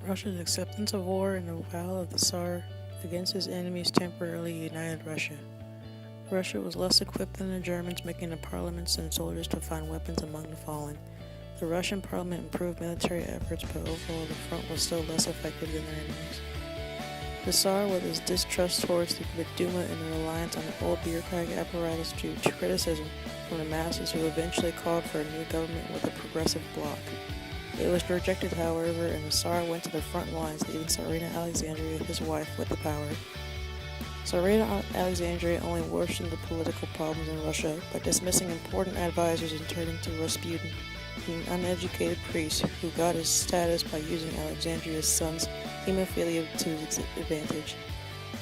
Russia's acceptance of war and the vow of the Tsar against his enemies temporarily united Russia. Russia was less equipped than the Germans, making the parliaments and soldiers to find weapons among the fallen. The Russian parliament improved military efforts, but overall the front was still less effective than their enemies. The Tsar, with his distrust towards the Duma and the reliance on the old bureaucratic apparatus, drew criticism from the masses, who eventually called for a new government with a progressive bloc. It was rejected, however, and the Tsar went to the front lines, leaving Tsarina Alexandria, his wife, with the power. Tsarina Alexandria only worsened the political problems in Russia by dismissing important advisors and turning to Rasputin, an uneducated priest who got his status by using Alexandria's son's hemophilia to his advantage.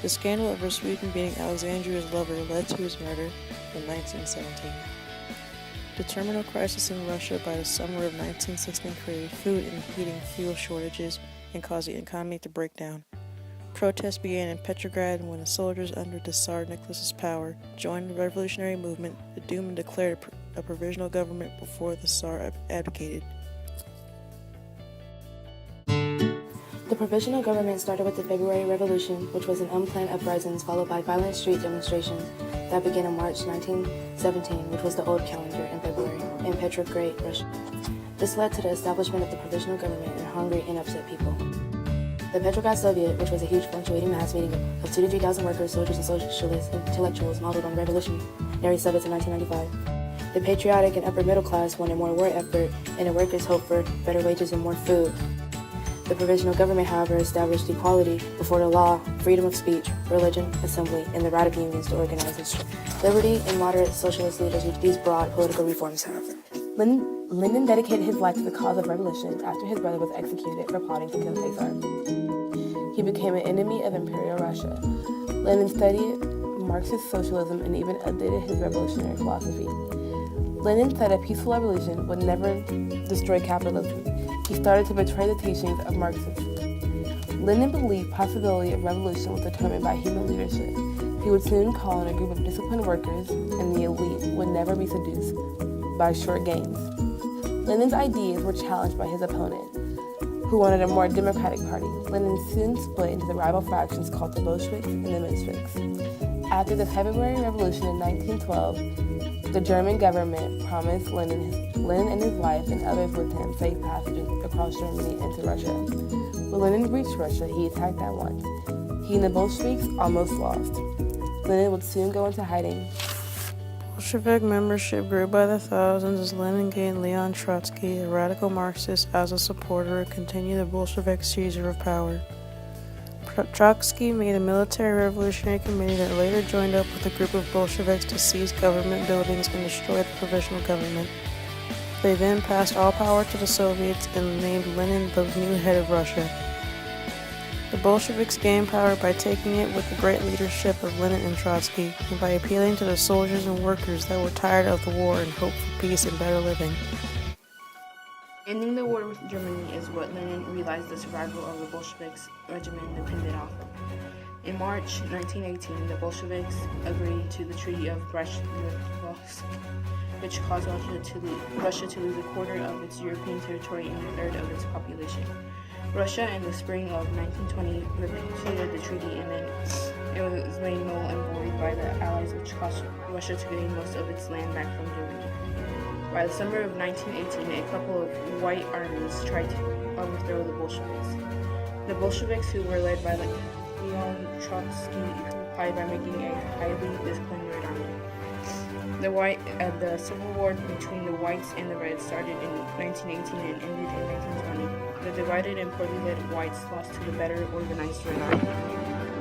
The scandal of Rasputin being Alexandria's lover led to his murder in 1917. The terminal crisis in Russia by the summer of 1916 created food and heating fuel shortages and caused the economy to break down. Protests began in Petrograd, and when the soldiers under the Tsar Nicholas's power joined the revolutionary movement, the Duma declared a provisional government before the Tsar abdicated. The provisional government started with the February Revolution, which was an unplanned uprising followed by violent street demonstrations that began in March 1917, which was the old calendar, in February, in Petrograd, Russia. This led to the establishment of the provisional government in hungry and upset people. The Petrograd Soviet, which was a huge fluctuating mass meeting of 2,000 to 3,000 workers, soldiers, and socialist intellectuals modeled on revolutionary Soviets in 1995. The patriotic and upper middle class wanted more war effort, and the workers hoped for better wages and more food. The provisional government, however, established equality before the law, freedom of speech, religion, assembly, and the right of unions to organize and strike. Liberty and moderate socialist leaders used these broad political reforms, however. Lenin dedicated his life to the cause of revolution after his brother was executed for plotting to kill Caesar. He became an enemy of Imperial Russia. Lenin studied Marxist socialism and even updated his revolutionary philosophy. Lenin said a peaceful revolution would never destroy capitalism. He started to betray the teachings of Marxism. Lenin believed possibility of revolution was determined by human leadership. He would soon call on a group of disciplined workers, and the elite would never be seduced by short gains. Lenin's ideas were challenged by his opponent, who wanted a more democratic party. Lenin soon split into the rival factions called the Bolsheviks and the Mensheviks. After the February Revolution in 1912, the German government promised Lenin and his wife and others with him safe passages across Germany into Russia. When Lenin reached Russia, he attacked at once. He and the Bolsheviks almost lost. Lenin would soon go into hiding. Bolshevik membership grew by the thousands as Lenin gained Leon Trotsky, a radical Marxist, as a supporter and continued the Bolshevik seizure of power. Trotsky made a military revolutionary committee that later joined up with a group of Bolsheviks to seize government buildings and destroy the provisional government. They then passed all power to the Soviets and named Lenin the new head of Russia. The Bolsheviks gained power by taking it with the great leadership of Lenin and Trotsky, and by appealing to the soldiers and workers that were tired of the war and hoped for peace and better living. Ending the war with Germany is what Lenin realized the survival of the Bolsheviks regime depended on. In March 1918, the Bolsheviks agreed to the Treaty of Brest-Litovsk, which caused Russia to lose a quarter of its European territory and a third of its population. Russia, in the spring of 1920, repudiated the treaty, and then it was made null and void by the Allies, which caused Russia to gain most of its land back from Germany. By the summer of 1918, a couple of white armies tried to overthrow the Bolsheviks. The Bolsheviks, who were led by Leon Trotsky, replied by making a highly disciplined Red Army. The civil war between the whites and the reds started in 1918 and ended in 1920. The divided and poorly led whites lost to the better organized Red Army.